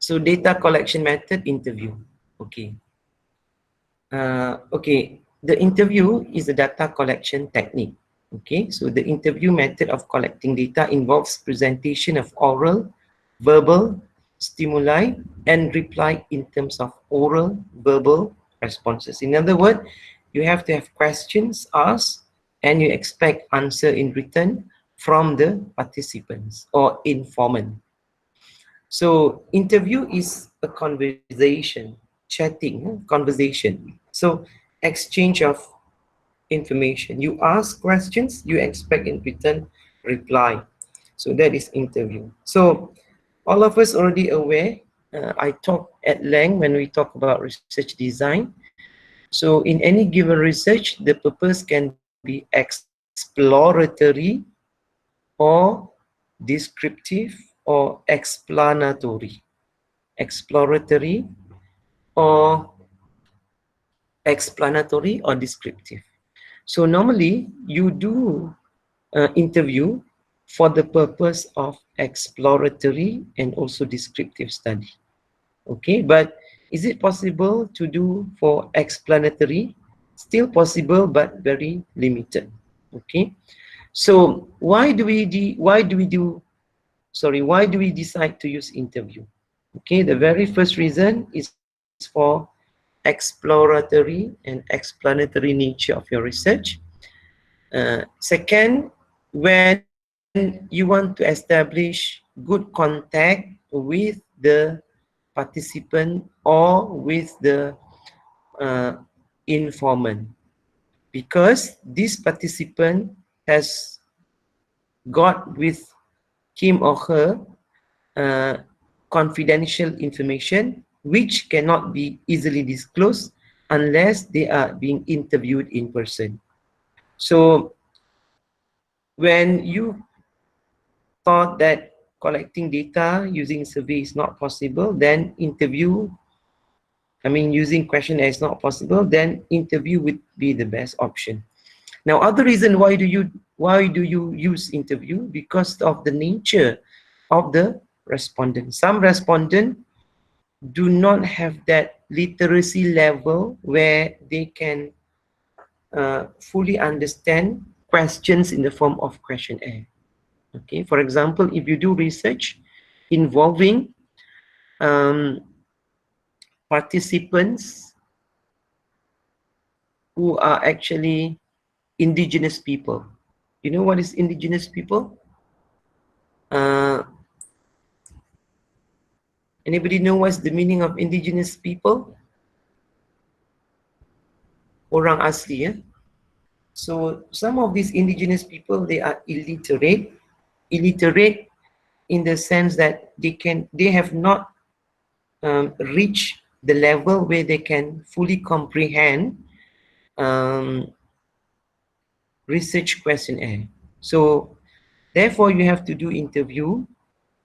So data collection method, interview. Okay. Okay, the interview is a data collection technique. Okay, so the interview method of collecting data involves presentation of oral, verbal stimuli and reply in terms of oral, verbal responses. In other words, you have to have questions asked and you expect answer in written from the participants or informant. So interview is a conversation, chatting, conversation. So exchange of information. You ask questions, you expect in return reply. So that is interview. So all of us already aware, I talk at length when we talk about research design. So in any given research, the purpose can be exploratory or descriptive or explanatory. Exploratory or explanatory or descriptive. So normally you do interview for the purpose of exploratory and also descriptive study. Okay, but is it possible to do for explanatory? Still possible, but very limited. Okay, so why do we decide to use interview? Okay, the very first reason is for exploratory and explanatory nature of your research. Second, when you want to establish good contact with the participant or with the uh, informant, because this participant has got with him or her uh, confidential information which cannot be easily disclosed unless they are being interviewed in person. So when you thought that collecting data using survey is not possible, then using questionnaire is not possible, then interview would be the best option. Now, other reason why do you use interview? Because of the nature of the respondent. Some respondent do not have that literacy level where they can fully understand questions in the form of questionnaire. Okay, for example, if you do research involving um, participants who are actually indigenous people. You know what is indigenous people? Uh, Anybody know what's the meaning of indigenous people? Orang asli, ya. So some of these indigenous people, they are illiterate. Illiterate in the sense that they have not reached the level where they can fully comprehend um, research questionnaire. So therefore you have to do interview,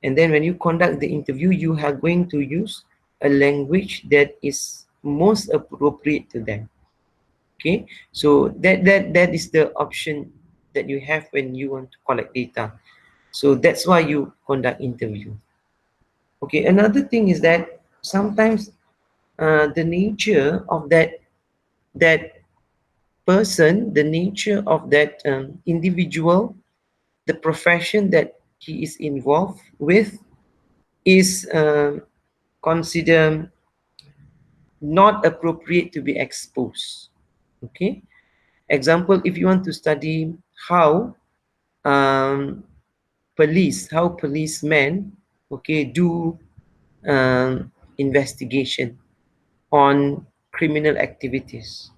and then when you conduct the interview, you are going to use a language that is most appropriate to them. Okay, so that is the option that you have when you want to collect data. So that's why you conduct interview. Okay, another thing is that sometimes the nature of that person, the nature of that individual, the profession that he is involved with is considered not appropriate to be exposed. Okay, example, if you want to study how um, how policemen, okay, do investigation on criminal activities.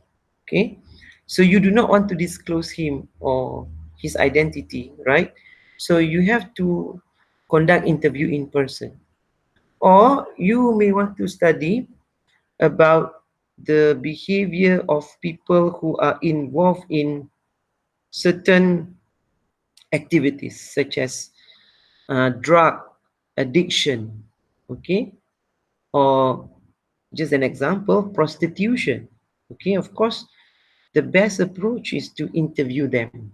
Okay, so you do not want to disclose him or his identity, right? So you have to conduct interview in person, or you may want to study about the behavior of people who are involved in certain activities such as drug addiction, okay, or just an example, prostitution. Okay, of course, the best approach is to interview them.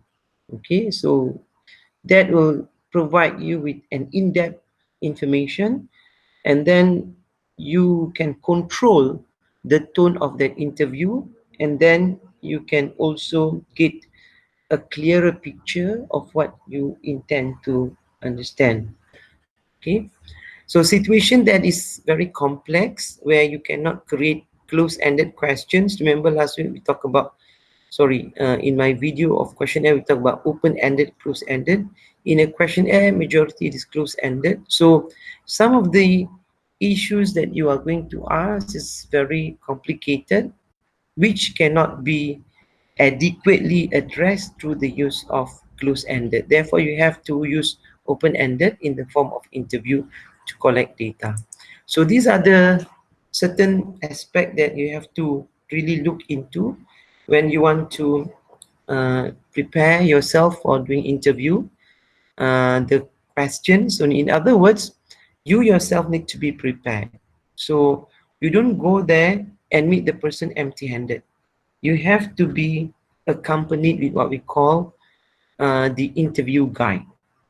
Okay, so that will provide you with an in-depth information, and then you can control the tone of that interview, and then you can also get a clearer picture of what you intend to understand. Okay, so situation that is very complex where you cannot create close-ended questions. Remember last week we talked about, sorry, in my video of questionnaire we talked about open-ended, close-ended. In a questionnaire, majority it is close-ended. So some of the issues that you are going to ask is very complicated, which cannot be adequately addressed through the use of close-ended. Therefore, you have to use open-ended in the form of interview to collect data. So these are the certain aspects that you have to really look into when you want to prepare yourself for doing interview. The questions, so in other words, you yourself need to be prepared. So you don't go there and meet the person empty-handed. You have to be accompanied with what we call the interview guide.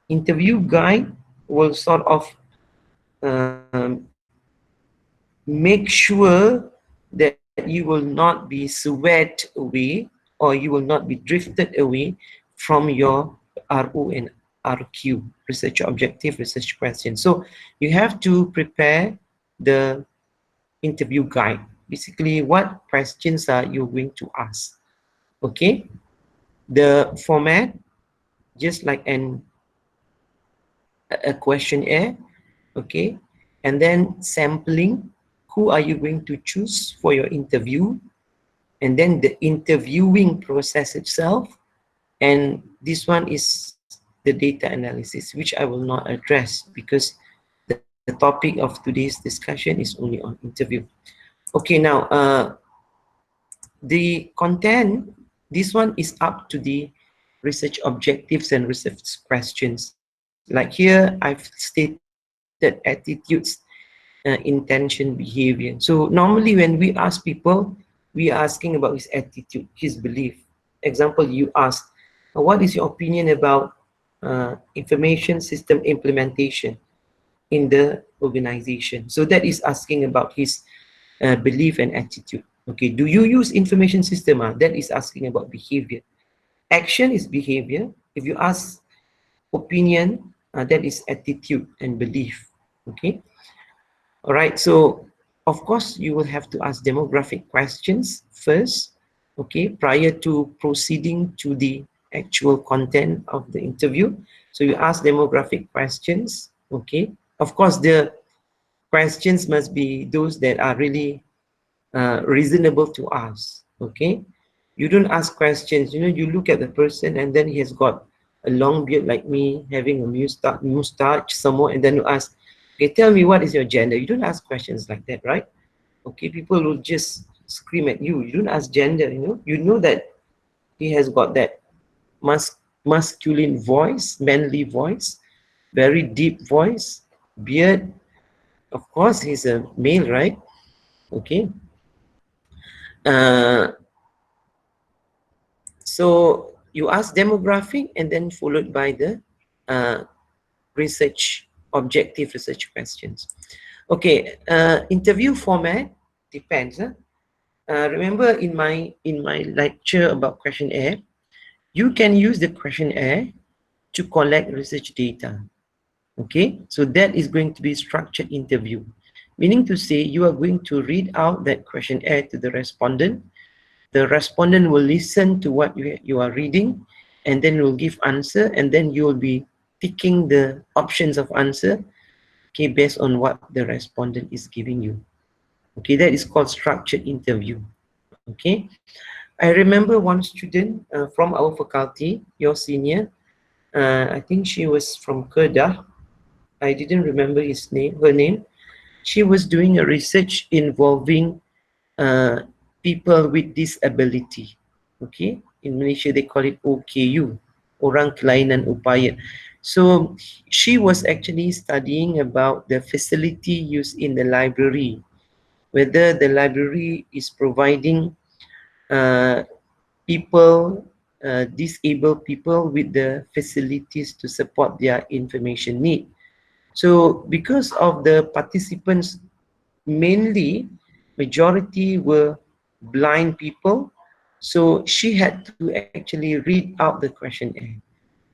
Interview guide will sort of make sure that you will not be swept away, or you will not be drifted away from your RO and RQ, research objective, research question. So you have to prepare the interview guide. Basically, what questions are you going to ask? Okay, the format, just like a questionnaire. Okay, and then sampling, who are you going to choose for your interview, and then the interviewing process itself. And this one is the data analysis, which I will not address because the topic of today's discussion is only on interview. Okay, now the content, this one is up to the research objectives and research questions. Like here, I've stated attitudes, intention, behavior. So normally when we ask people, we are asking about his attitude, his belief. Example, you ask, what is your opinion about information system implementation in the organization? So that is asking about his belief and attitude. Okay, do you use information system? That is asking about behavior. Action is behavior. If you ask opinion, that is attitude and belief. Okay, all right. So of course you will have to ask demographic questions first, okay, prior to proceeding to the actual content of the interview. So you ask demographic questions. Okay, of course the questions must be those that are really reasonable to ask. Okay, you don't ask questions, you know, you look at the person and then he has got a long beard like me, having a mustache somewhere, and then you ask, okay, tell me what is your gender. You don't ask questions like that, right? Okay, people will just scream at you. You don't ask gender. You know that he has got that masculine voice, manly voice, very deep voice, beard. Of course he's a male, right? Okay, uh, so you ask demographic and then followed by the uh, research, objective research questions. Okay, interview format depends. Remember in my lecture about questionnaire, you can use the questionnaire to collect research data. Okay, so that is going to be structured interview, meaning to say you are going to read out that questionnaire to the respondent. The respondent will listen to what you are reading, and then will give answer, and then you will be picking the options of answer, okay, based on what the respondent is giving you. Okay, that is called structured interview. Okay, I remember one student from our faculty, your senior, I think she was from Kedah. I didn't remember her name. She was doing a research involving uh, people with disability. Okay, in Malaysia they call it OKU, Orang Kelainan Upaya. So she was actually studying about the facility used in the library, whether the library is providing uh, people, disabled people with the facilities to support their information need. So because of the participants mainly majority were blind people. So she had to actually read out the questionnaire.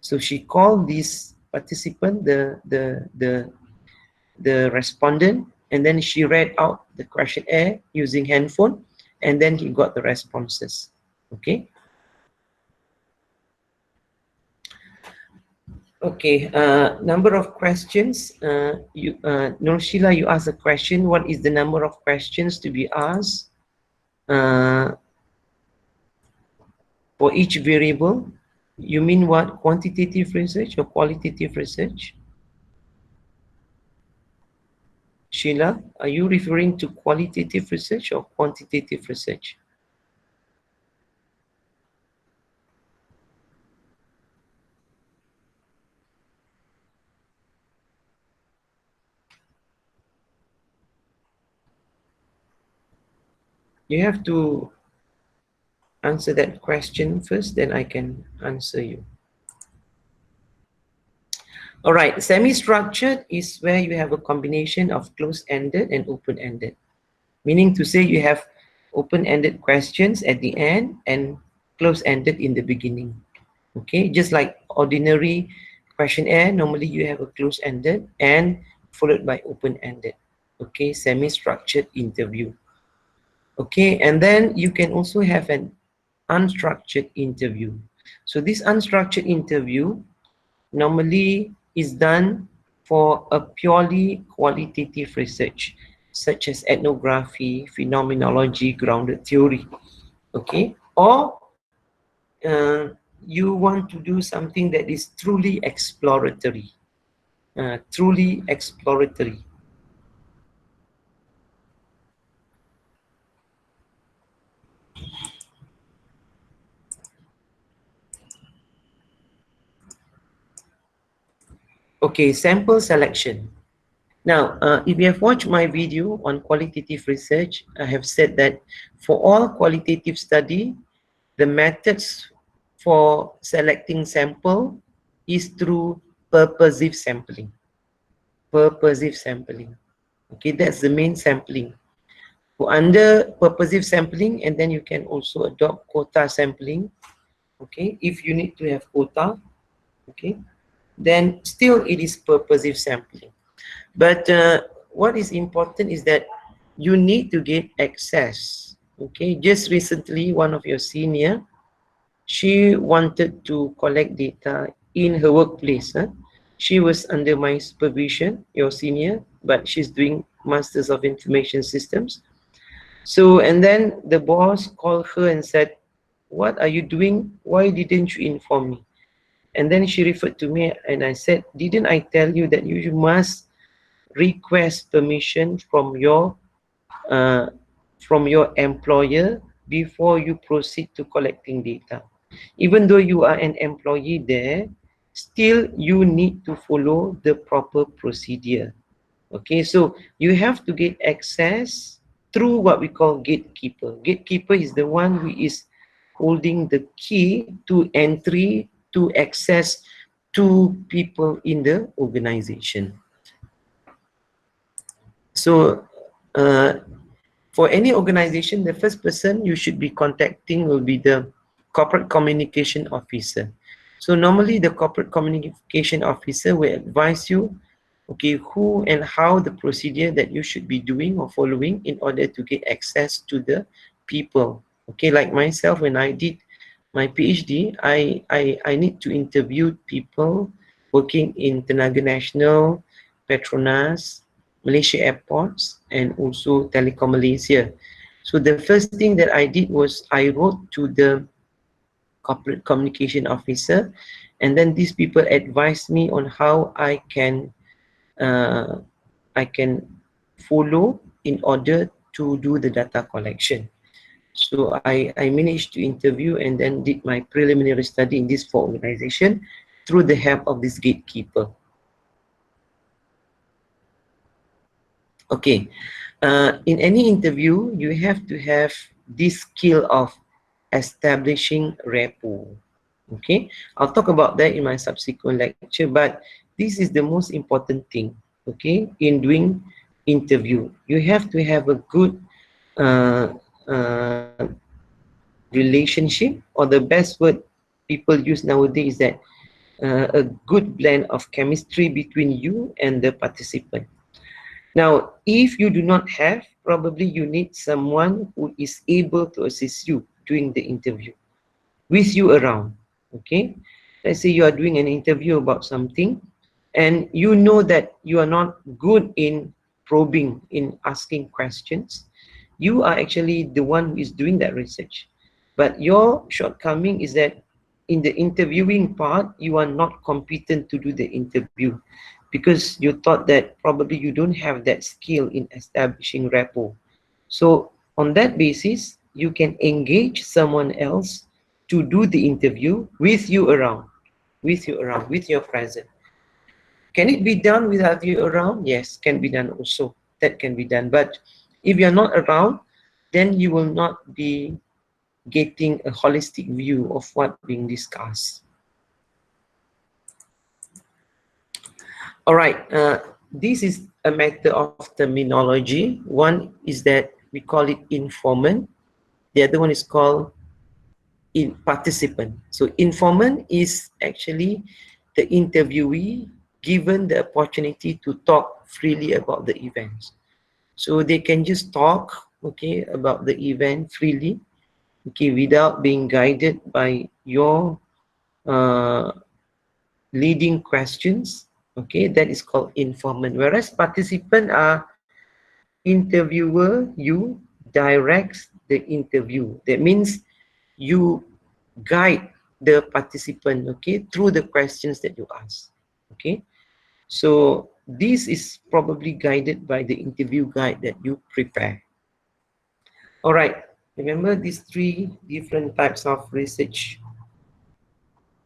So she called this participant, the respondent, and then she read out the questionnaire using handphone, and then he got the responses. Okay. Okay, number of questions. Norshila, you asked a question. What is the number of questions to be asked for each variable? You mean what? Quantitative research or qualitative research? Sheila, are you referring to qualitative research or quantitative research? You have to answer that question first, then I can answer you. All right, semi-structured is where you have a combination of closed-ended and open-ended. Meaning to say you have open-ended questions at the end and closed-ended in the beginning. Okay, just like ordinary questionnaire, normally you have a closed-ended and followed by open-ended. Okay, semi-structured interview. Okay, and then you can also have an unstructured interview. So this unstructured interview normally is done for a purely qualitative research, such as ethnography, phenomenology, grounded theory. Okay, or you want to do something that is truly exploratory. Truly exploratory. Okay, sample selection. Now, if you have watched my video on qualitative research, I have said that for all qualitative study, the methods for selecting sample is through purposive sampling. Purposive sampling. Okay, that's the main sampling. So under purposive sampling, and then you can also adopt quota sampling. Okay, if you need to have quota, okay, then still it is purposive sampling. But what is important is that you need to get access. Okay, just recently, one of your senior, she wanted to collect data in her workplace. Huh? She was under my supervision, your senior, but she's doing Masters of Information Systems. So, and then the boss called her and said, "What are you doing? Why didn't you inform me?" And then she referred to me and I said, "Didn't I tell you that you must request permission uh, from your employer before you proceed to collecting data? Even though you are an employee there, still you need to follow the proper procedure. Okay, so you have to get access through what we call gatekeeper. Gatekeeper is the one who is holding the key to entry, to access to people in the organization. So uh, for any organization, the first person you should be contacting will be the corporate communication officer. So normally the corporate communication officer will advise you, okay, who and how the procedure that you should be doing or following in order to get access to the people. Okay, like myself, when I did my PhD, I need to interview people working in Tenaga Nasional, Petronas, Malaysia Airports, and also Telekom Malaysia. So the first thing that I did was I wrote to the corporate communication officer, and then these people advised me on how uh, I can follow in order to do the data collection. So I managed to interview and then did my preliminary study in this 4 organization through the help of this gatekeeper. Okay, in any interview, you have to have this skill of establishing rapport. Okay, I'll talk about that in my subsequent lecture, but this is the most important thing, okay, in doing interview. You have to have a good uh, uh, relationship, or the best word people use nowadays is that a good blend of chemistry between you and the participant. Now, if you do not have, probably you need someone who is able to assist you during the interview, with you around. Okay, let's say you are doing an interview about something, and you know that you are not good in probing, in asking questions. You are actually the one who is doing that research, but your shortcoming is that in the interviewing part you are not competent to do the interview, because you thought that probably you don't have that skill in establishing rapport. So on that basis, you can engage someone else to do the interview with you around, with your present. Can it be done without you around? Yes, can be done also. That can be done. But if you're not around, then you will not be getting a holistic view of what being discussed. All right. This is a matter of terminology. One is that we call it informant. The other one is called in participant. So informant is actually the interviewee given the opportunity to talk freely about the events. So they can just talk, okay, about the event freely, okay, without being guided by your uh, leading questions. Okay, that is called informant. Whereas participant are interviewer, you directs the interview. That means you guide the participant, okay, through the questions that you ask. Okay, so this is probably guided by the interview guide that you prepare. All right, remember these three different types of research: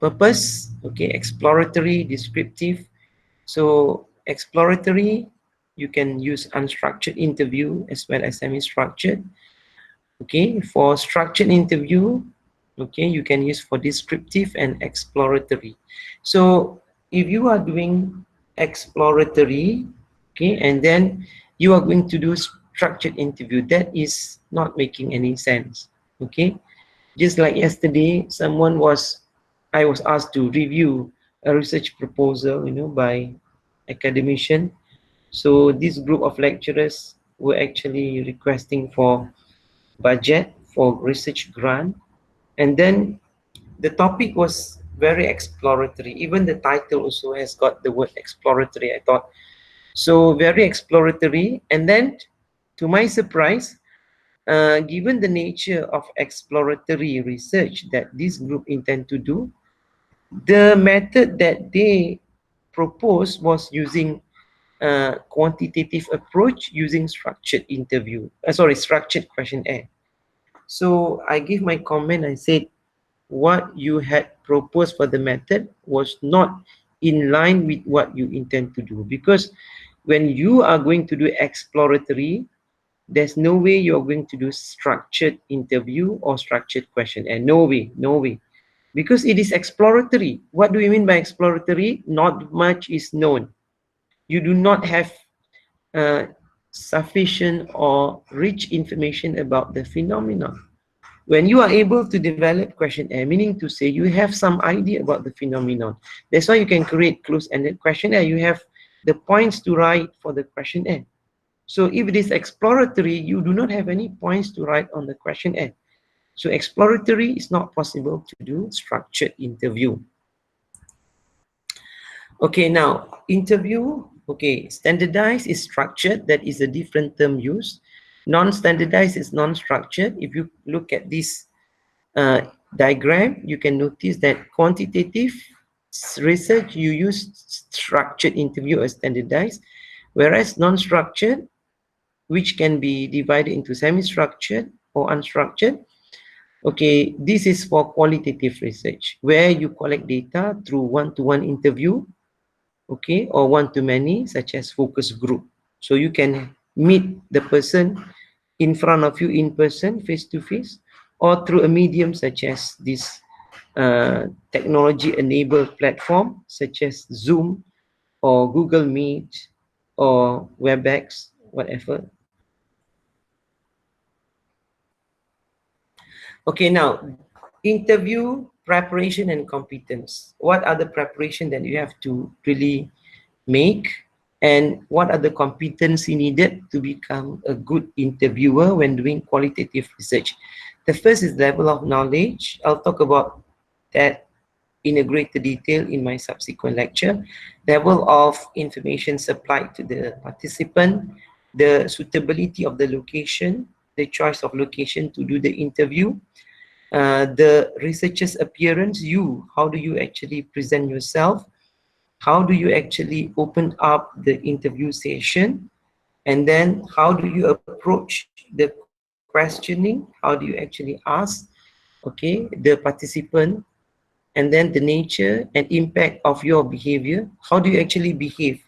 purpose, okay, exploratory, descriptive. So exploratory, you can use unstructured interview as well as semi-structured. Okay, for structured interview, okay, you can use for descriptive and exploratory. So if you are doing exploratory, okay, and then you are going to do structured interview, that is not making any sense. Okay, just like yesterday, I was asked to review a research proposal, by academician. So this group of lecturers were actually requesting for budget for research grant, and then the topic was very exploratory. Even the title also has got the word exploratory. I thought so, very exploratory. And then, to my surprise, given the nature of exploratory research that this group intend to do, the method that they proposed was using quantitative approach, using structured questionnaire. So I gave my comment. I said what you had proposed for the method was not in line with what you intend to do, because when you are going to do exploratory, there's no way you're going to do structured interview or structured questionnaire. No way, no way. Because it is exploratory. What do we mean by exploratory? Not much is known. You do not have uh, sufficient or rich information about the phenomenon. When you are able to develop questionnaire, meaning to say you have some idea about the phenomenon, that's why you can create close-ended questionnaire. You have the points to write for the questionnaire. So if it is exploratory, you do not have any points to write on the questionnaire. So exploratory is not possible to do structured interview. Okay, now interview. Okay, standardized is structured. That is a different term used. Non-standardized is non-structured. If you look at this diagram, you can notice that quantitative research, you use structured interview as standardized, whereas non-structured, which can be divided into semi-structured or unstructured. Okay, this is for qualitative research, where you collect data through one-to-one interview, okay, or one-to-many, such as focus group. So you can meet the person in front of you in person, face-to-face, or through a medium such as this technology-enabled platform, such as Zoom or Google Meet or WebEx, whatever. Okay, now interview preparation and competence. What are the preparation that you have to really make, and what are the competency needed to become a good interviewer when doing qualitative research? The first is level of knowledge. I'll talk about that in a greater detail in my subsequent lecture. Level of information supplied to the participant, the suitability of the location, the choice of location to do the interview, the researcher's appearance, how do you actually present yourself, how do you actually open up the interview session, and then how do you approach the questioning, how do you actually ask, okay, the participant, and then the nature and impact of your behavior, how do you actually behave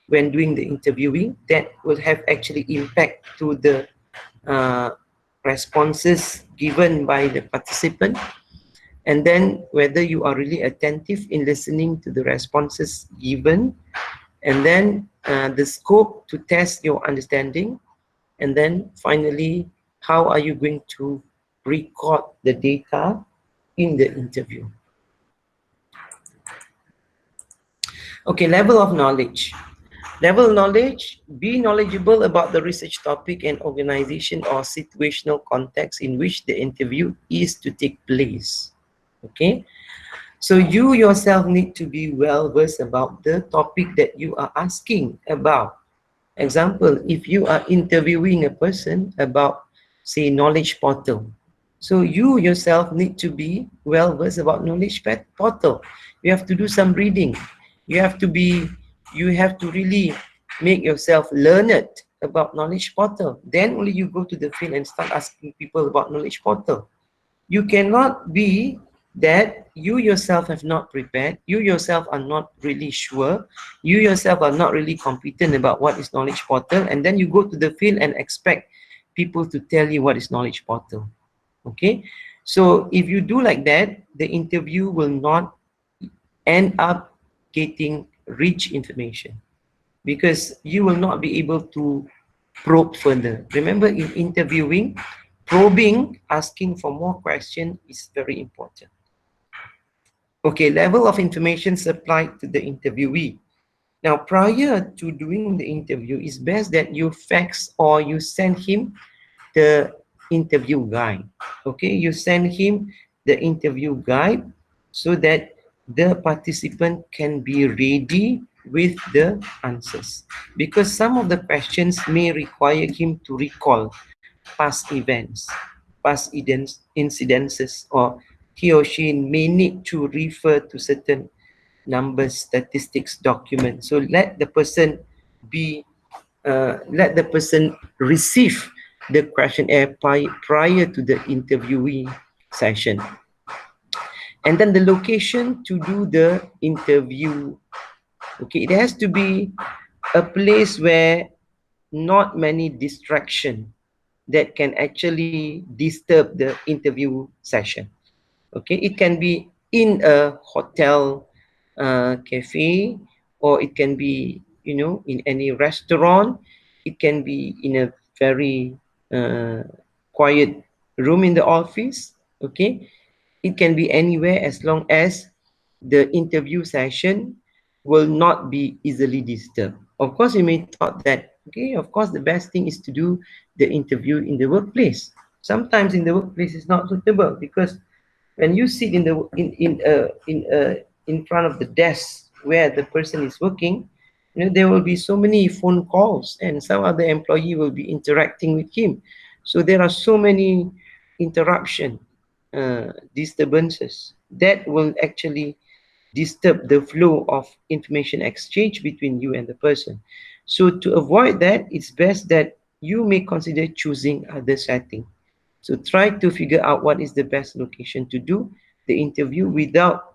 when doing the interviewing, that will have actually impact to the uh, responses given by the participant, and then whether you are really attentive in listening to the responses given, and then the scope to test your understanding, and then finally, how are you going to record the data in the interview. Okay, level of knowledge. Level of knowledge, be knowledgeable about the research topic and organization or situational context in which the interview is to take place. Okay, so you yourself need to be well versed about the topic that you are asking about. Example, if you are interviewing a person about, say, knowledge portal, so you yourself need to be well versed about knowledge portal. You have to do some reading. You have to be, you have to really make yourself learned about knowledge portal. Then only you go to the field and start asking people about knowledge portal. You cannot be that you yourself have not prepared, you yourself are not really sure, you yourself are not really competent about what is knowledge portal, and then you go to the field and expect people to tell you what is knowledge portal. Okay, so if you do like that, the interview will not end up getting rich information, because you will not be able to probe further. Remember, in interviewing, probing, asking for more questions is very important. Okay, level of information supplied to the interviewee. Now, prior to doing the interview, it's best that you fax or you send him the interview guide. Okay, you send him the interview guide so that the participant can be ready with the answers, because some of the questions may require him to recall past events, past incidences, or he or she may need to refer to certain numbers, statistics, documents. So be let the person receive the questionnaire prior to the interviewee session. And then the location to do the interview. Okay, it has to be a place where not many distraction that can actually disturb the interview session. Okay, it can be in a hotel, cafe, or it can be, in any restaurant. It can be in a very quiet room in the office. Okay, it can be anywhere as long as the interview session will not be easily disturbed. Of course, you may thought that, okay, of course, the best thing is to do the interview in the workplace. Sometimes in the workplace is not suitable, because when you sit in front of the desk where the person is working, there will be so many phone calls, and some other employee will be interacting with him. So there are so many interruption, disturbances that will actually disturb the flow of information exchange between you and the person. So to avoid that, it's best that you may consider choosing other setting. So try to figure out what is the best location to do the interview without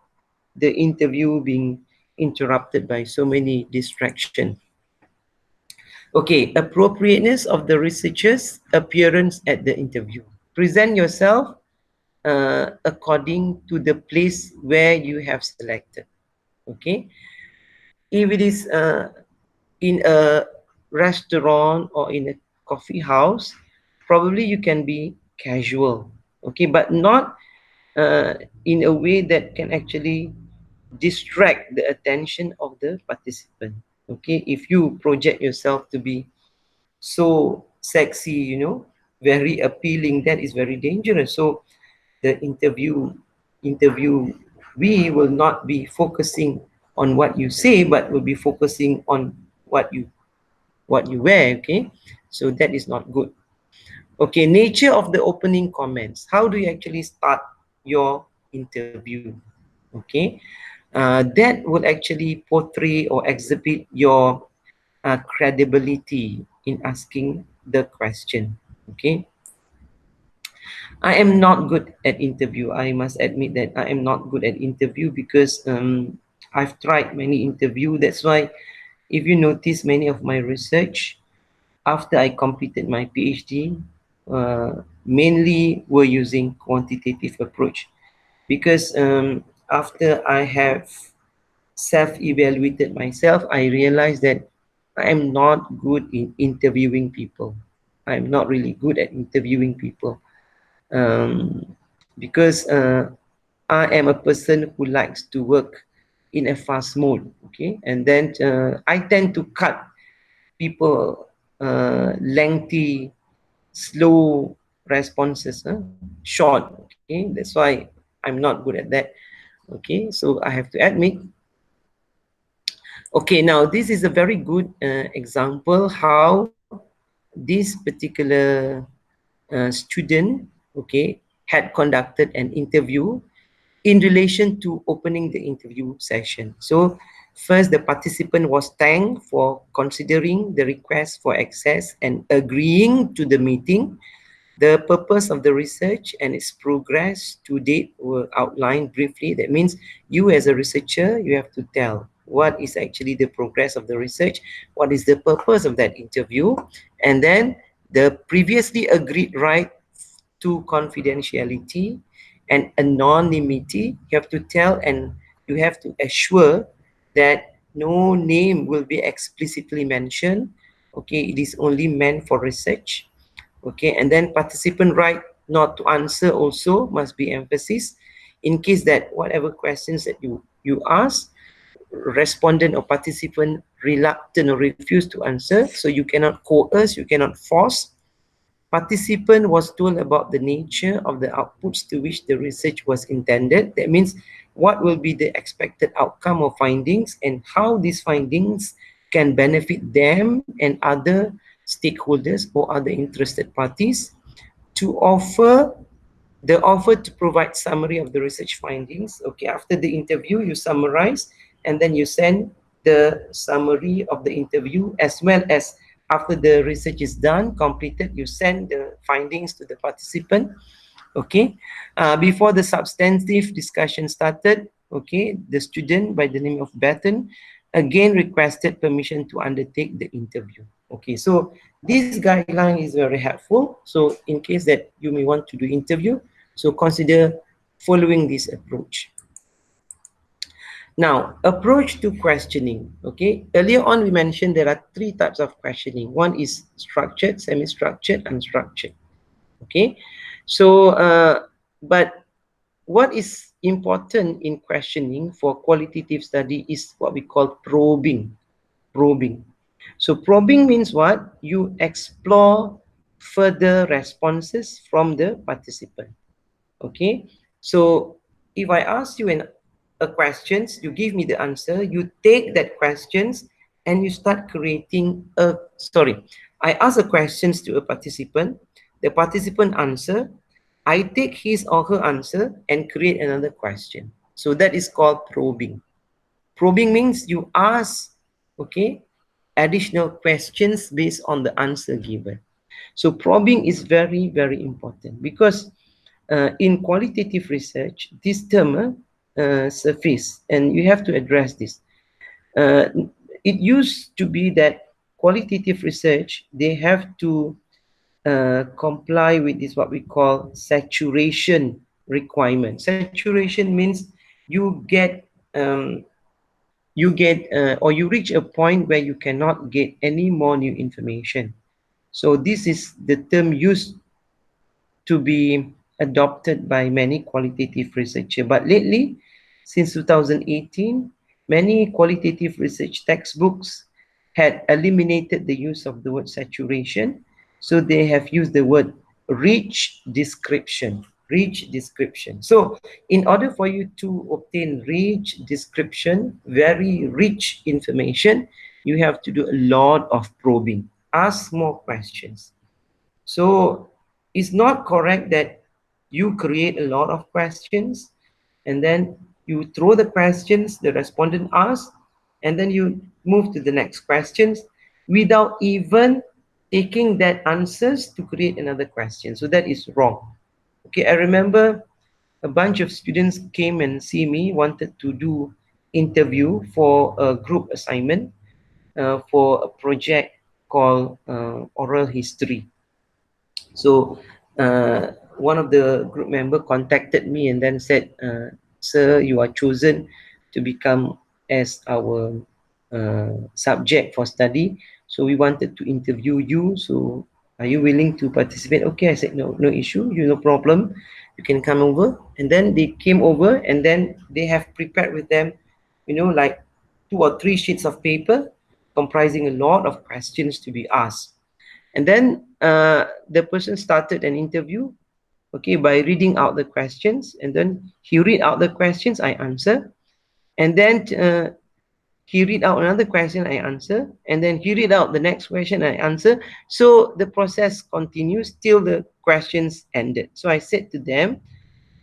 the interview being interrupted by so many distractions. Okay, appropriateness of the researcher's appearance at the interview. Present yourself according to the place where you have selected. Okay, if it is in a restaurant or in a coffee house, probably you can be casual, okay, but not in a way that can actually distract the attention of the participant. Okay, if you project yourself to be so sexy, very appealing, that is very dangerous. So the interview we will not be focusing on what you say, but will be focusing on what you wear. Okay, so that is not good. Okay, nature of the opening comments. How do you actually start your interview? Okay, that would actually portray or exhibit your credibility in asking the question. Okay, I am not good at interview. I must admit that I am not good at interview because I've tried many interview. That's why if you notice many of my research after I completed my PhD, mainly were using quantitative approach because after I have self-evaluated myself, I realized that I am not good in interviewing people. I'm not really good at interviewing people um, because I am a person who likes to work in a fast mode. Okay, and then I tend to cut people lengthy, slow responses, short. Okay, that's why I'm not good at that. Okay, so I have to admit. Okay, now this is a very good example how this particular student, okay, had conducted an interview in relation to opening the interview session. So first, the participant was thanked for considering the request for access and agreeing to the meeting. The purpose of the research and its progress to date were outlined briefly. That means you as a researcher, you have to tell what is actually the progress of the research, what is the purpose of that interview, and then the previously agreed right to confidentiality and anonymity. You have to tell and you have to assure that no name will be explicitly mentioned. Okay, it is only meant for research. Okay, and then participant right not to answer also must be emphasized in case that whatever questions that you ask, respondent or participant reluctant or refuse to answer, so you cannot coerce, you cannot force. Participant was told about the nature of the outputs to which the research was intended. That means what will be the expected outcome of findings and how these findings can benefit them and other stakeholders or other interested parties. To offer the offer to provide summary of the research findings. Okay, after the interview, you summarize and then you send the summary of the interview, as well as after the research is done, completed, you send the findings to the participant. Okay, before the substantive discussion started, okay, the student by the name of Batten again requested permission to undertake the interview. Okay, so this guideline is very helpful. So in case that you may want to do interview, so consider following this approach. Now, approach to questioning. Okay, earlier on we mentioned there are three types of questioning. One is structured, semi-structured, unstructured. Okay, so but what is important in questioning for qualitative study is what we call probing. Probing. So probing means what? You explore further responses from the participant. Okay, so if I ask you a questions, you give me the answer, you take that questions and you start creating a, sorry, I ask a questions to a participant, the participant answer, I take his or her answer and create another question. So that is called probing. Probing means you ask, okay, additional questions based on the answer given. So probing is very, very important because in qualitative research, this term surface, and you have to address this. Uh, it used to be that qualitative research, they have to comply with this what we call saturation requirement. Saturation means you get you get or you reach a point where you cannot get any more new information. So this is the term used to be adopted by many qualitative researchers. But lately, since 2018, many qualitative research textbooks had eliminated the use of the word saturation. So they have used the word rich description. Rich description. So in order for you to obtain rich description, very rich information, you have to do a lot of probing. Ask more questions. So it's not correct that you create a lot of questions and then you throw the questions the respondent asks and then you move to the next questions without even taking that answers to create another question. So that is wrong. Okay, I remember a bunch of students came and see me, wanted to do interview for a group assignment for a project called oral history. So one of the group member contacted me and then said, "Sir, you are chosen to become as our subject for study. So we wanted to interview you. So are you willing to participate?" Okay, I said, "No, no issue. You no problem. You can come over." And then they came over and then they have prepared with them, like 2 or 3 sheets of paper comprising a lot of questions to be asked. And then the person started an interview, okay, by reading out the questions. And then he read out the questions, I answer. And then he read out another question, I answer. And then he read out the next question, I answer. So the process continues till the questions ended. So I said to them,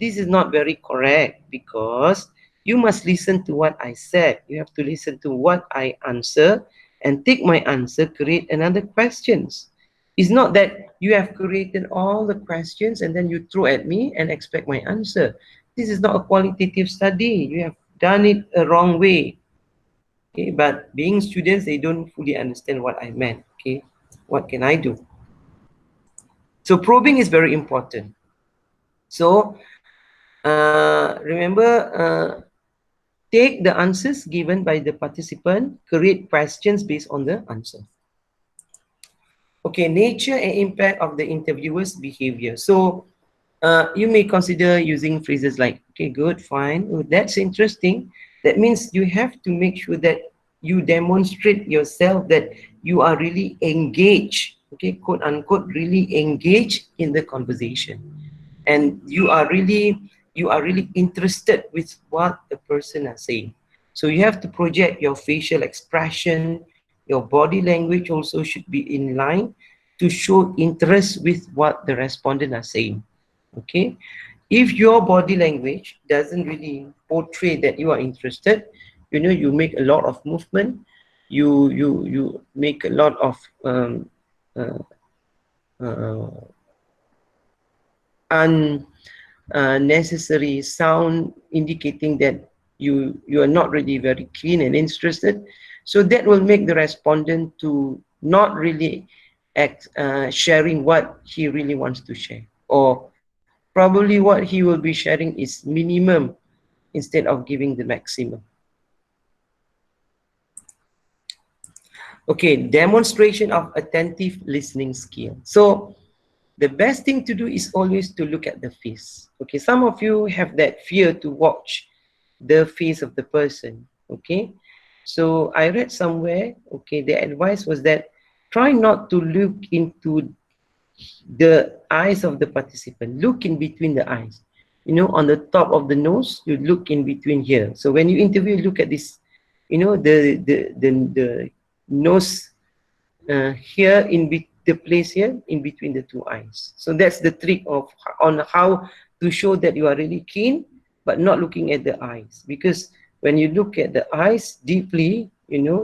this is not very correct because you must listen to what I said. You have to listen to what I answer and take my answer, create another questions. It's not that you have created all the questions and then you throw at me and expect my answer. This is not a qualitative study. You have done it a wrong way. Okay, but being students, they don't fully understand what I meant. Okay, what can I do? So probing is very important. So remember, take the answers given by the participant, create questions based on the answer. Okay, nature and impact of the interviewer's behavior. So you may consider using phrases like, okay, good, fine, oh, that's interesting. That means you have to make sure that you demonstrate yourself that you are really engaged, okay, quote unquote, really engaged in the conversation. And you are really interested with what the person is saying. So you have to project your facial expression, your body language also should be in line to show interest with what the respondent are saying. Okay, if your body language doesn't really portray that you are interested, you make a lot of movement, you make a lot of uh, uh, unnecessary sound indicating that you are not really very keen and interested. So that will make the respondent to not really sharing what he really wants to share, or probably what he will be sharing is minimum instead of giving the maximum. Okay, demonstration of attentive listening skill. So the best thing to do is always to look at the face. Okay, some of you have that fear to watch the face of the person. Okay, so I read somewhere, okay, the advice was that try not to look into the eyes of the participant. Look in between the eyes. On the top of the nose, you look in between here. So when you interview, look at this, the nose here the place here in between the two eyes. So that's the trick on how to show that you are really keen, but not looking at the eyes. Because when you look at the eyes deeply,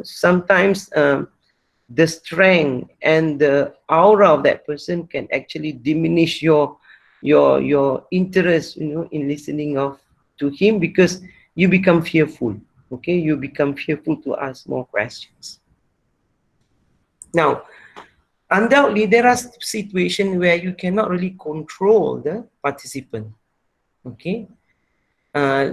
sometimes the strength and the aura of that person can actually diminish your interest, in listening to him, because you become fearful. Okay, you become fearful to ask more questions. Now, undoubtedly, there are situations where you cannot really control the participant. Okay,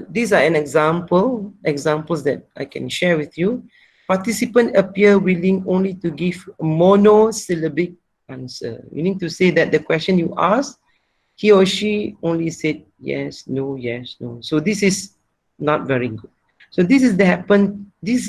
These are examples that I can share with you. Participant appear willing only to give monosyllabic answer, meaning to say that the question you ask, he or she only said yes, no, yes, no. So this is not very good. So this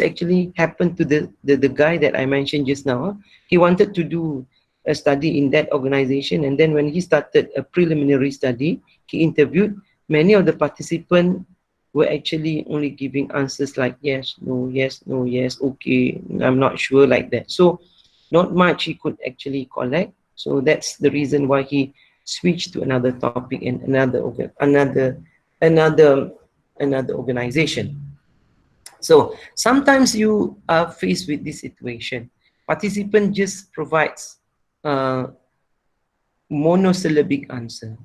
actually happened to the guy that I mentioned just now. He wanted to do a study in that organization, and then when he started a preliminary study, he interviewed many of the participants were actually only giving answers like yes, no, yes, no, yes, okay, I'm not sure, like that. So not much he could actually collect. So that's the reason why he switched to another topic and another another organization. So sometimes you are faced with this situation. Participant just provides monosyllabic answer.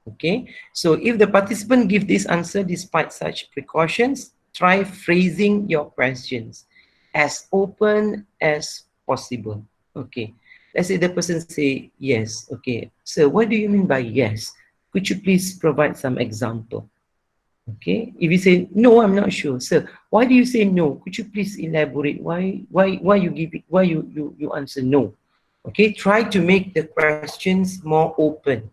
Okay, so if the participant give this answer despite such precautions, try phrasing your questions as open as possible. Okay, let's say the person say yes. Okay, so what do you mean by yes? Could you please provide some example? Okay, if you say no, I'm not sure, sir. Why do you say no? Could you please elaborate? Why you give it? Why you answer no? Okay, try to make the questions more open.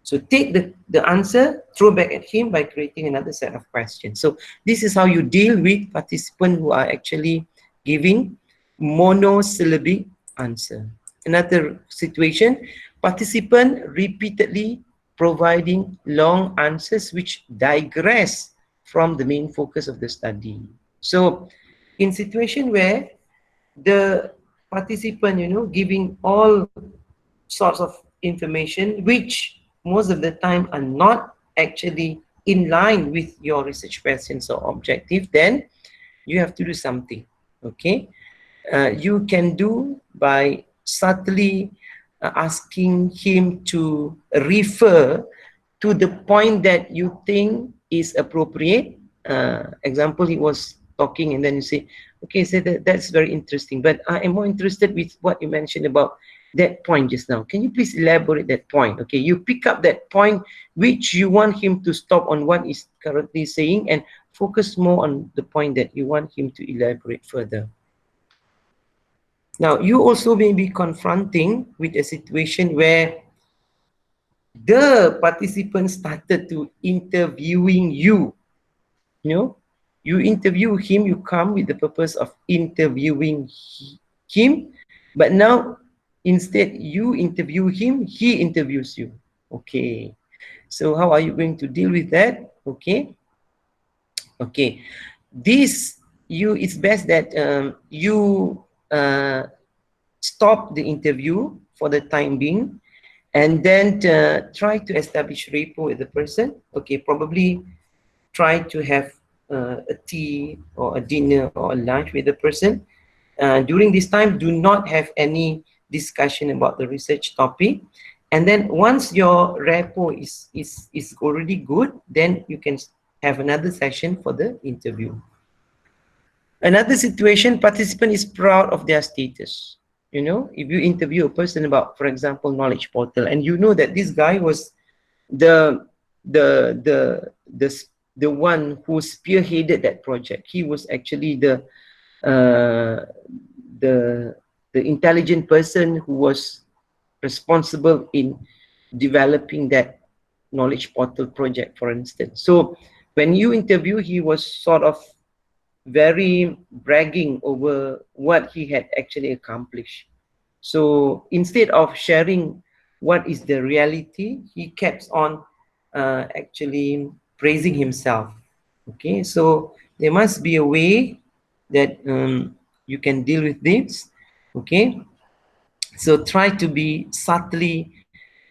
So take the answer, throw back at him by creating another set of questions. So this is how you deal with participants who are actually giving monosyllabic answer. Another situation, participant repeatedly providing long answers which digress from the main focus of the study. So in situation where the participant, giving all sorts of information which most of the time are not actually in line with your research questions or objective, then you have to do something. Okay, you can do by subtly asking him to refer to the point that you think is appropriate. Example, he was talking and then you say, okay, so that's very interesting, but I am more interested with what you mentioned about that point just now. Can you please elaborate that point? Okay, you pick up that point which you want him to stop on what he's currently saying and focus more on the point that you want him to elaborate further. Now, you also may be confronting with a situation where the participant started to interviewing you. You know, you interview him, you come with the purpose of interviewing him, but now instead you interview him, he interviews you. Okay, so how are you going to deal with that? Okay, okay, this you it's best that you stop the interview for the time being and then try to establish rapport with the person. Okay, probably try to have a tea or a dinner or a lunch with the person. During this time, do not have any discussion about the research topic. And then once your rapport is already good, then you can have another session for the interview. Another situation, participant is proud of their status. If you interview a person about, for example, knowledge portal, and you know that this guy was the the the the the one who spearheaded that project. He was actually uh, the the intelligent person who was responsible in developing that knowledge portal project, for instance. So when you interview, he was sort of very bragging over what he had actually accomplished. So instead of sharing what is the reality, he kept on actually praising himself. Okay, so there must be a way that you can deal with this. Okay, so try to be subtly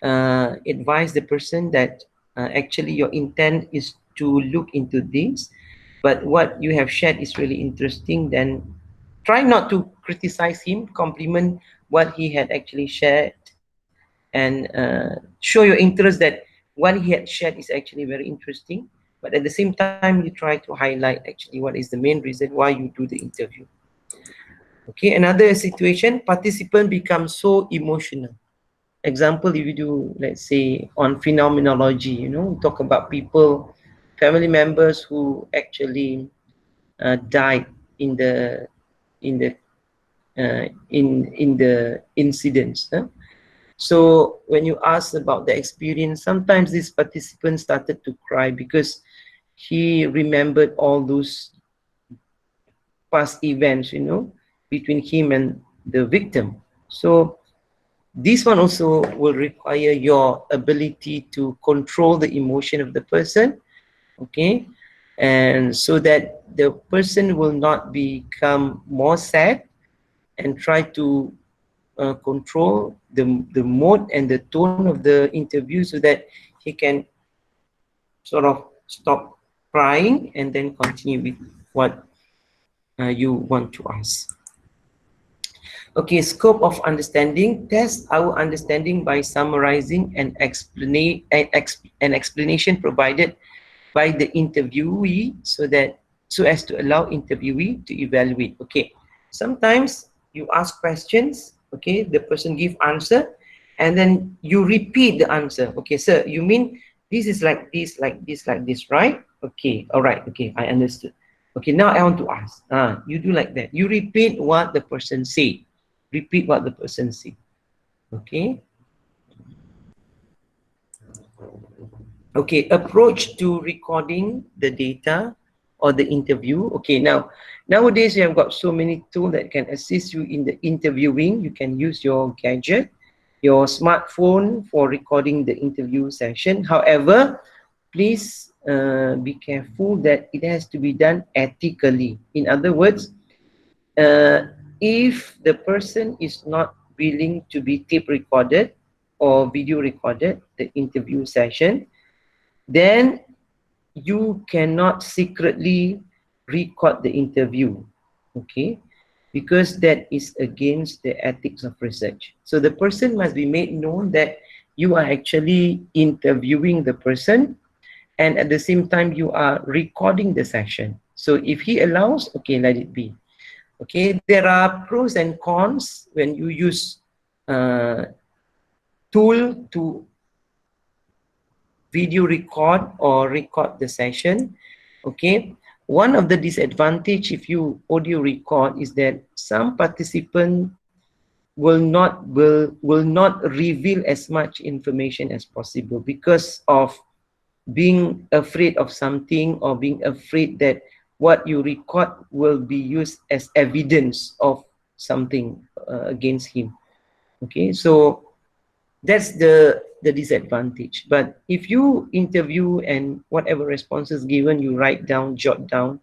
advise the person that actually your intent is to look into this, but what you have shared is really interesting. Then try not to criticize him, compliment what he had actually shared, and show your interest that what he had shared is actually very interesting. But at the same time, you try to highlight actually what is the main reason why you do the interview. Okay, another situation, participant becomes so emotional. Example, if you do, let's say, on phenomenology, talk about people family members who actually died in the in the in the incidents. So when you ask about the experience, sometimes this participant started to cry because he remembered all those past events, between him and the victim. So this one also will require your ability to control the emotion of the person, okay, and so that the person will not become more sad and try to control the mode and the tone of the interview so that he can sort of stop crying and then continue with what you want to ask. Okay, scope of understanding. Test our understanding by summarizing an explanation provided by the interviewee so as to allow interviewee to evaluate. Okay, sometimes you ask questions, okay, the person give answer, and then you repeat the answer. Okay, sir, you mean this is like this, like this, like this, right? Okay, all right, okay, I understood. Okay, now I want to ask. You do like that. You repeat what the person say. Repeat what the person say. Okay. Okay, approach to recording the data or the interview. Okay, now nowadays you have got so many tools that can assist you in the interviewing. You can use your gadget, your smartphone for recording the interview session. However, please be careful that it has to be done ethically. In other words, if the person is not willing to be tape recorded or video recorded, the interview session, then you cannot secretly record the interview, okay, because that is against the ethics of research. So the person must be made known that you are actually interviewing the person, and at the same time you are recording the session. So if he allows, okay, let it be. Okay, there are pros and cons when you use tool to video record or record the session. Okay, one of the disadvantage if you audio record is that some participant will not reveal as much information as possible because of being afraid of something or being afraid that what you record will be used as evidence of something against him. Okay, so that's the disadvantage. But if you interview and whatever responses given, you write down, jot down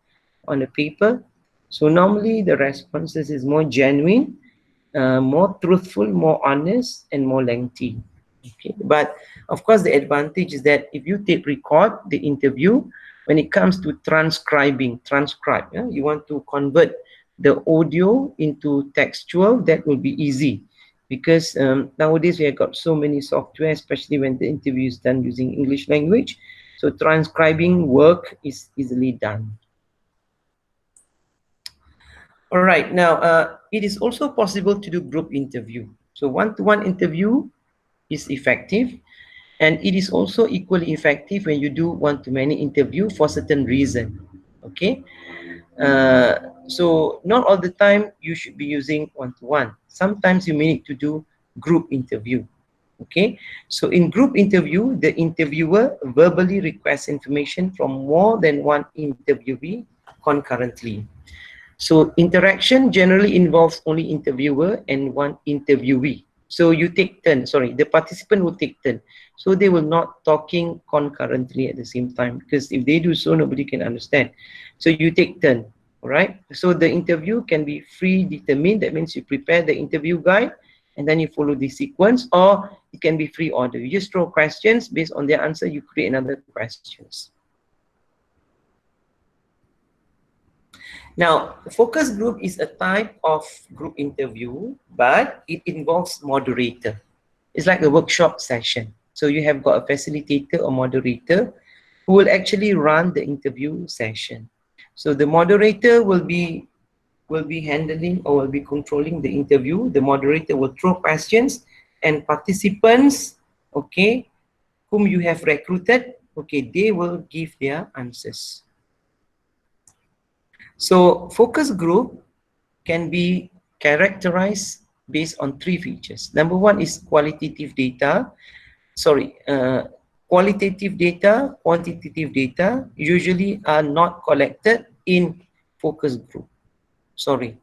on a paper. So normally the responses is more genuine, more truthful, more honest, and more lengthy. Okay, but of course the advantage is that if you tape record the interview, when it comes to transcribe, yeah, you want to convert the audio into textual, that will be easy because nowadays we have got so many software, especially when the interview is done using English language. So transcribing work is easily done. All right, now it is also possible to do group interview. So one-to-one interview is effective, and it is also equally effective when you do one-to-many interview for certain reason. Okay, so not all the time you should be using one-to-one. Sometimes you may need to do group interview. Okay, so in group interview, the interviewer verbally requests information from more than one interviewee concurrently. So interaction generally involves only interviewer and one interviewee. So you take turn, sorry, the participant will take turn. So they will not talking concurrently at the same time, because if they do so, nobody can understand. So you take turn, all right? So the interview can be predetermined. That means you prepare the interview guide and then you follow the sequence, or it can be free order. You just throw questions, based on their answer, you create another questions. Now, focus group is a type of group interview, but it involves moderator. It's like a workshop session. So you have got a facilitator or moderator who will actually run the interview session. So the moderator will be handling or will be controlling the interview. The moderator will throw questions, and participants, okay, whom you have recruited okay, they will give their answers. So focus group can be characterized based on three features. Number one is qualitative data. Sorry, qualitative data, quantitative data usually are not collected in focus group. Sorry,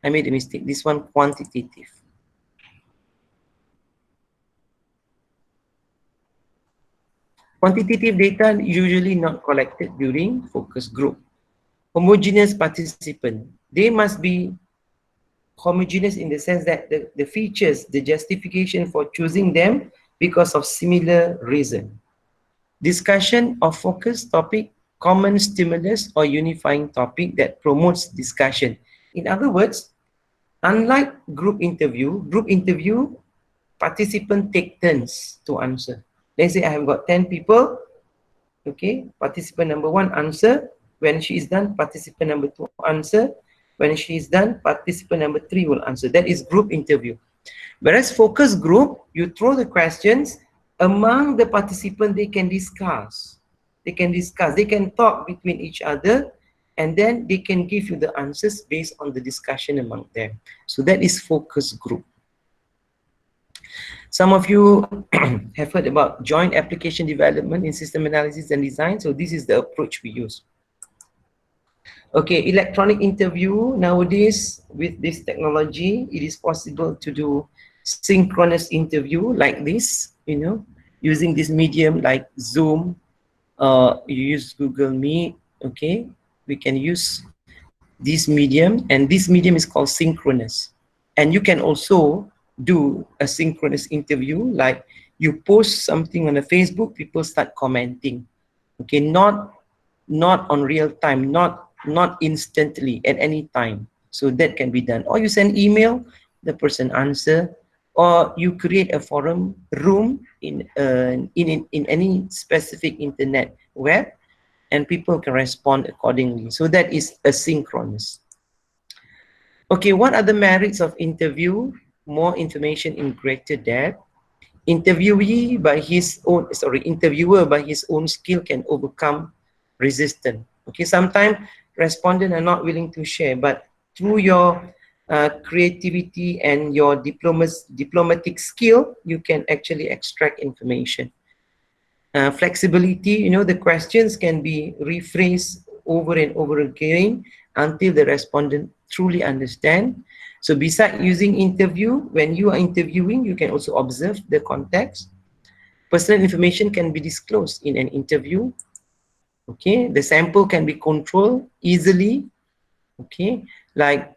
I made a mistake. This one quantitative. Quantitative data usually not collected during focus group. Homogeneous participant. They must be homogeneous in the sense that the features, the justification for choosing them because of similar reason. Discussion of focus topic, common stimulus or unifying topic that promotes discussion. In other words, unlike group interview, participants take turns to answer. Let's say I have got 10 people, okay, participant number one answer. When she is done, participant number two answer. When she is done, participant number three will answer. That is group interview. Whereas focus group, you throw the questions among the participants, they can discuss. They can talk between each other, and then they can give you the answers based on the discussion among them. So that is focus group. Some of you have heard about joint application development in system analysis and design. So this is the approach we use. Okay, electronic interview. Nowadays, with this technology, it is possible to do synchronous interview like this, using this medium like Zoom. You use Google Meet, okay? We can use this medium, and this medium is called synchronous. And you can also do a synchronous interview, like you post something on a Facebook, people start commenting. Okay, not on real time, not instantly at any time. So that can be done. Or you send email, the person answer, or you create a forum room in any specific internet web, and people can respond accordingly. So that is asynchronous. Okay, what are the merits of interview? More information in greater depth. Interviewer by his own skill can overcome resistance. Okay, sometimes respondents are not willing to share, but through your creativity and your diplomatic skill, you can actually extract information. Flexibility, the questions can be rephrased over and over again until the respondent truly understand. So besides using interview, when you are interviewing, you can also observe the context. Personal information can be disclosed in an interview. Okay, the sample can be controlled easily. Okay, like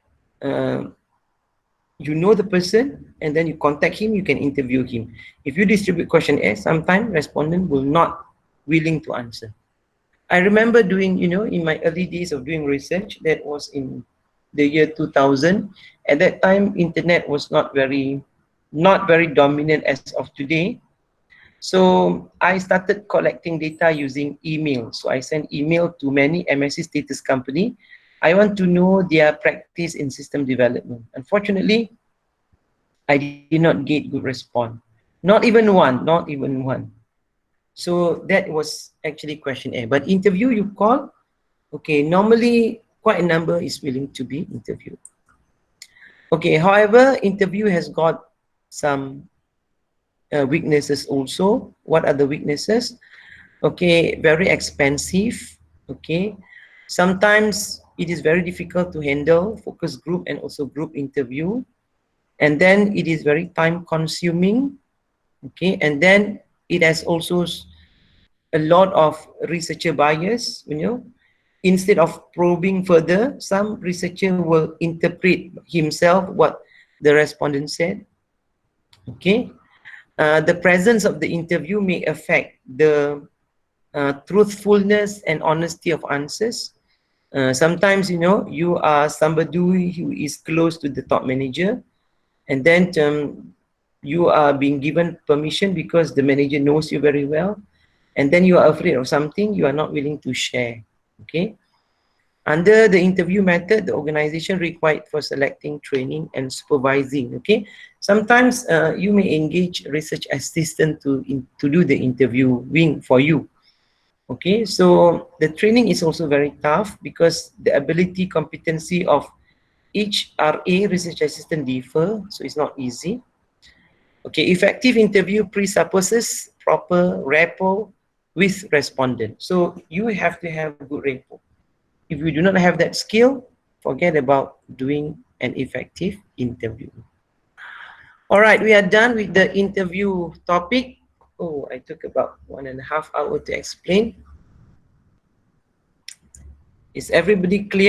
you know the person, and then you contact him, you can interview him. If you distribute questionnaire, sometimes respondent will not willing to answer. I remember doing, in my early days of doing research, that was in the year 2000. At that time, internet was not very dominant as of today. So I started collecting data using email. So I sent email to many MSc status company. I want to know their practice in system development. Unfortunately, I did not get good response. Not even one. So that was actually questionnaire. But interview you call, okay, normally quite a number is willing to be interviewed. Okay, however, interview has got some weaknesses also. What are the weaknesses? Okay, very expensive. Okay, sometimes it is very difficult to handle focus group and also group interview, and then it is very time consuming. Okay, and then it has also a lot of researcher bias. Instead of probing further, some researcher will interpret himself what the respondent said. Okay, the presence of the interview may affect the truthfulness and honesty of answers. Sometimes, you are somebody who is close to the top manager, and then you are being given permission because the manager knows you very well, and then you are afraid of something, you are not willing to share. Okay. Under the interview method, the organization required for selecting, training, and supervising. Okay. Sometimes you may engage research assistant to do the interviewing for you. Okay, so the training is also very tough because the ability competency of each RA research assistant differ, so it's not easy. Okay, effective interview presupposes proper rapport with respondent. So you have to have good rapport. If you do not have that skill, forget about doing an effective interview. All right, we are done with the interview topic. Oh, I took about 1.5 hours to explain. Is everybody clear?